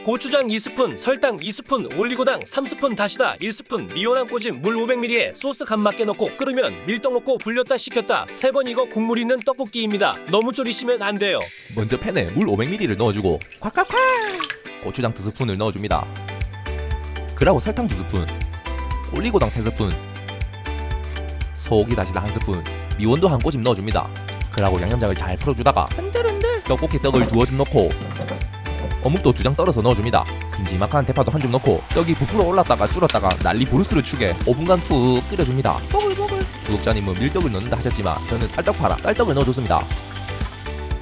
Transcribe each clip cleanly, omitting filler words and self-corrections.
고추장 2스푼, 설탕 2스푼, 올리고당 3스푼, 다시다 1스푼, 미온황 꽂은 물 500ml에 소스 간 맞게 넣고 끓으면 밀떡 넣고 불렸다 식혔다 3번. 이거 국물 있는 떡볶이입니다. 너무 졸이시면 안 돼요. 먼저 팬에 물 500ml를 넣어주고 콱콱콱 고추장 2스푼을 넣어줍니다. 그리고 설탕 2스푼, 올리고당 3스푼, 소고기 다시다 1스푼, 미원도 한 꼬집 넣어줍니다. 그리고 양념장을 잘 풀어주다가 흔들흔들 떡볶이 떡을 2줌 넣고 어묵도 2장 썰어서 넣어줍니다. 큼지막한 대파도 한 줌 넣고 떡이 부풀어 올랐다가 줄었다가 난리 부르스를 추게 5분간 푹 끓여줍니다. 보글보글. 구독자님은 밀떡을 넣는다 하셨지만 저는 쌀떡 팔아 쌀떡을 넣어줬습니다.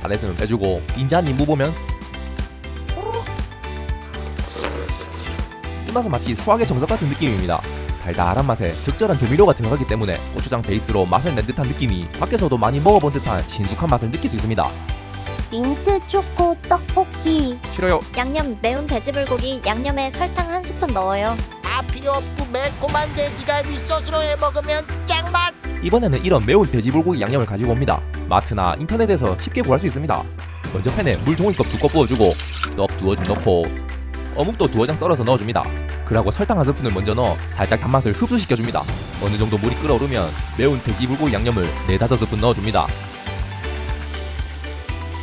다 됐으면 빼주고 인자님 무보면 이 맛은 마치 수학의 정석 같은 느낌입니다. 달달한 맛에 적절한 조미료가 들어가기 때문에 고추장 베이스로 맛을 낸 듯한 느낌이 밖에서도 많이 먹어본 듯한 신숙한 맛을 느낄 수 있습니다. 민트 초코 떡볶이. 싫어요. 양념 매운 돼지불고기 양념에 설탕 1스푼 넣어요. 필요 없고 매콤한 돼지갈비 소스로 해 먹으면 짱맛. 이번에는 이런 매운 돼지불고기 양념을 가지고 옵니다. 마트나 인터넷에서 쉽게 구할 수 있습니다. 먼저 팬에 물 종이컵 2컵 부어주고 떡 2줌 넣고 어묵도 2장 썰어서 넣어줍니다. 그리고 설탕 1스푼을 먼저 넣어 살짝 단맛을 흡수시켜줍니다. 어느 정도 물이 끓어오르면 매운 돼지불고기 양념을 4-5스푼 넣어줍니다.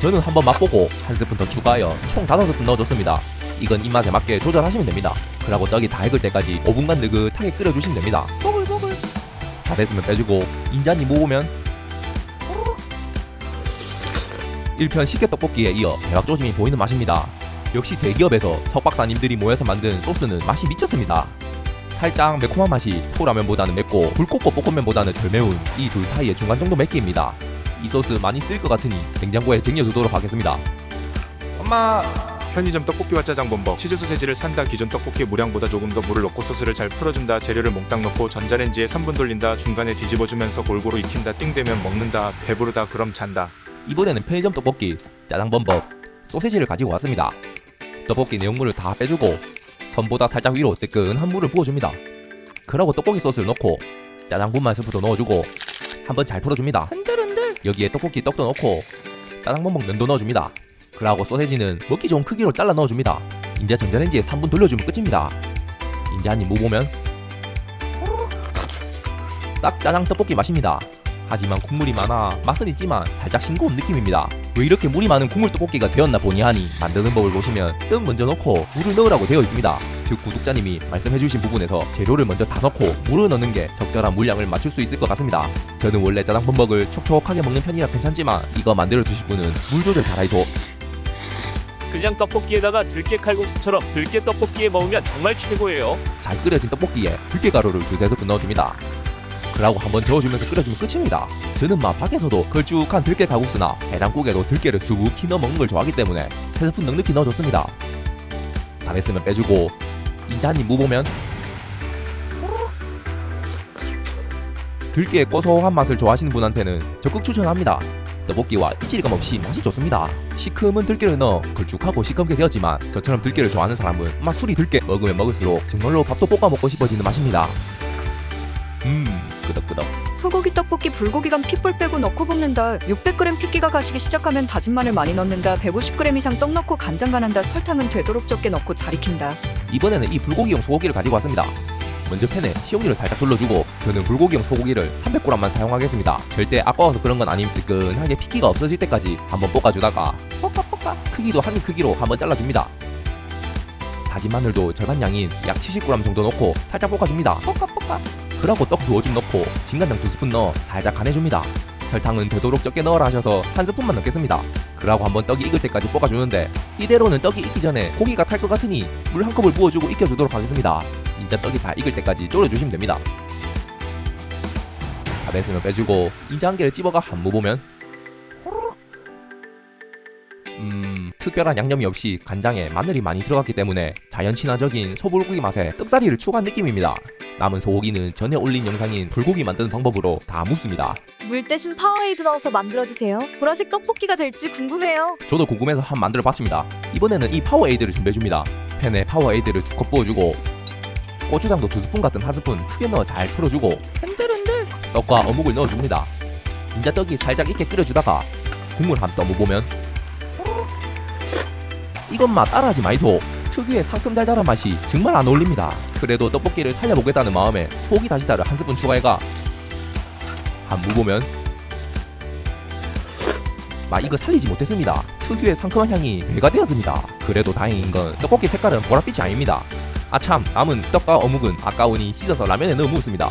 저는 한번 맛보고 1스푼 더 추가하여 총 5스푼 넣어줬습니다. 이건 입맛에 맞게 조절하시면 됩니다. 그리고 떡이 다 익을 때까지 5분간 느긋하게 끓여주시면 됩니다. 보글보글. 다 됐으면 빼주고 인자님 먹으면 1편 식혜떡볶이에 이어 대박조짐이 보이는 맛입니다. 역시 대기업에서 석박사님들이 모여서 만든 소스는 맛이 미쳤습니다. 살짝 매콤한 맛이 토라면보다는 맵고 불꽃꽃 볶음면보다는 덜 매운 이 둘 사이의 중간 정도 맵기입니다. 이 소스 많이 쓸 것 같으니 냉장고에 쟁여두도록 하겠습니다. 엄마! 편의점 떡볶이와 짜장 범벅. 치즈 소세지를 산다. 기존 떡볶이 무량보다 조금 더 물을 넣고 소스를 잘 풀어준다. 재료를 몽땅 넣고 전자레인지에 3분 돌린다. 중간에 뒤집어주면서 골고루 익힌다. 띵 되면 먹는다. 배부르다. 그럼 잔다. 이번에는 편의점 떡볶이, 짜장 범벅, 소세지를 가지고 왔습니다. 떡볶이 내용물을 다 빼주고 선보다 살짝 위로 뜨끈한 물을 부어줍니다. 그러고 떡볶이 소스를 넣고 짜장 분말 스프도 넣어주고 한번 잘 풀어줍니다. 흔들흔들. 여기에 떡볶이 떡도 넣고 짜장 범벅 면도 넣어줍니다. 그러고 소세지는 먹기 좋은 크기로 잘라 넣어줍니다. 이제 전자레인지에 3분 돌려주면 끝입니다. 이제 한입 먹어보면 딱 짜장 떡볶이 맛입니다. 하지만 국물이 많아 맛은 있지만 살짝 싱거운 느낌입니다. 왜 이렇게 물이 많은 국물 떡볶이가 되었나 보니 하니 만드는 법을 보시면 떡 먼저 넣고 물을 넣으라고 되어 있습니다. 즉 구독자님이 말씀해주신 부분에서 재료를 먼저 다 넣고 물을 넣는 게 적절한 물량을 맞출 수 있을 것 같습니다. 저는 원래 짜장 범벅을 촉촉하게 먹는 편이라 괜찮지만 이거 만들어 드실 분은 물 조절 잘하이소. 그냥 떡볶이에다가 들깨 칼국수처럼 들깨 떡볶이에 먹으면 정말 최고예요. 잘 끓여진 떡볶이에 들깨가루를 2-3스푼 넣어줍니다. 그러고 한번 저어주면서 끓여주면 끝입니다. 저는 막 밖에서도 걸쭉한 들깨 칼국수나 해장국에도 들깨를 수북히 넣어 먹는 걸 좋아하기 때문에 3스푼 넉넉히 넣어줬습니다. 다 됐으면 빼주고 인자 한입 무보면 들깨의 고소한 맛을 좋아하시는 분한테는 적극 추천합니다. 떡볶이와 이질감 없이 맛이 좋습니다. 시큼은 들깨를 넣어 걸쭉하고 시큼게 되었지만 저처럼 들깨를 좋아하는 사람은 맛술이 들깨 먹으면 먹을수록 정말로 밥도 볶아 먹고 싶어지는 맛입니다. 끄덕끄덕. 소고기 떡볶이 불고기간 핏불 빼고 넣고 볶는다. 600g 핏기가 가시기 시작하면 다진 마늘 많이 넣는다. 150g 이상 떡 넣고 간장 간한다. 설탕은 되도록 적게 넣고 잘 익힌다. 이번에는 이 불고기용 소고기를 가지고 왔습니다. 먼저 팬에 식용유를 살짝 둘러주고 저는 불고기용 소고기를 300g만 사용하겠습니다. 절대 아까워서 그런 건 아님 뜨끈하게 핏기가 없어질 때까지 한번 볶아주다가 볶아 크기도 한입 크기로 한번 잘라줍니다. 다진 마늘도 절반 양인 약 70g 정도 넣고 살짝 볶아줍니다. 볶아 그러고 떡 2줌 넣고 진간장 2스푼 넣어 살짝 간해줍니다. 설탕은 되도록 적게 넣으라 하셔서 1스푼만 넣겠습니다. 그러고 한번 떡이 익을 때까지 볶아주는데 이대로는 떡이 익기 전에 고기가 탈 것 같으니 물 1컵을 부어주고 익혀주도록 하겠습니다. 이제 떡이 다 익을 때까지 졸여주시면 됩니다. 다 됐으면 빼주고 인자 한 개를 찝어가 한 무보면 특별한 양념이 없이 간장에 마늘이 많이 들어갔기 때문에 자연 친화적인 소불고기 맛에 떡사리를 추가한 느낌입니다. 남은 소고기는 전에 올린 영상인 불고기 만드는 방법으로 다 묻습니다. 물 대신 파워에이드 넣어서 만들어주세요. 보라색 떡볶이가 될지 궁금해요. 저도 궁금해서 한번 만들어 봤습니다. 이번에는 이 파워에이드를 준비해줍니다. 팬에 파워에이드를 2컵 부어주고 고추장도 2스푼 같은 1스푼 크게 넣어 잘 풀어주고 흔들흔들 떡과 어묵을 넣어줍니다. 인자 떡이 살짝 익게 끓여주다가 국물 한 떠먹어보면 이것만 따라하지 마이소. 특유의 상큼 달달한 맛이 정말 안 어울립니다. 그래도 떡볶이를 살려보겠다는 마음에 소고기 다시다를 한 스푼 추가해가 한 무보면 이거 살리지 못했습니다. 특유의 상큼한 향이 배가되었습니다. 그래도 다행인 건 떡볶이 색깔은 보랏빛이 아닙니다. 아참, 남은 떡과 어묵은 아까우니 씻어서 라면에 넣어 먹었습니다.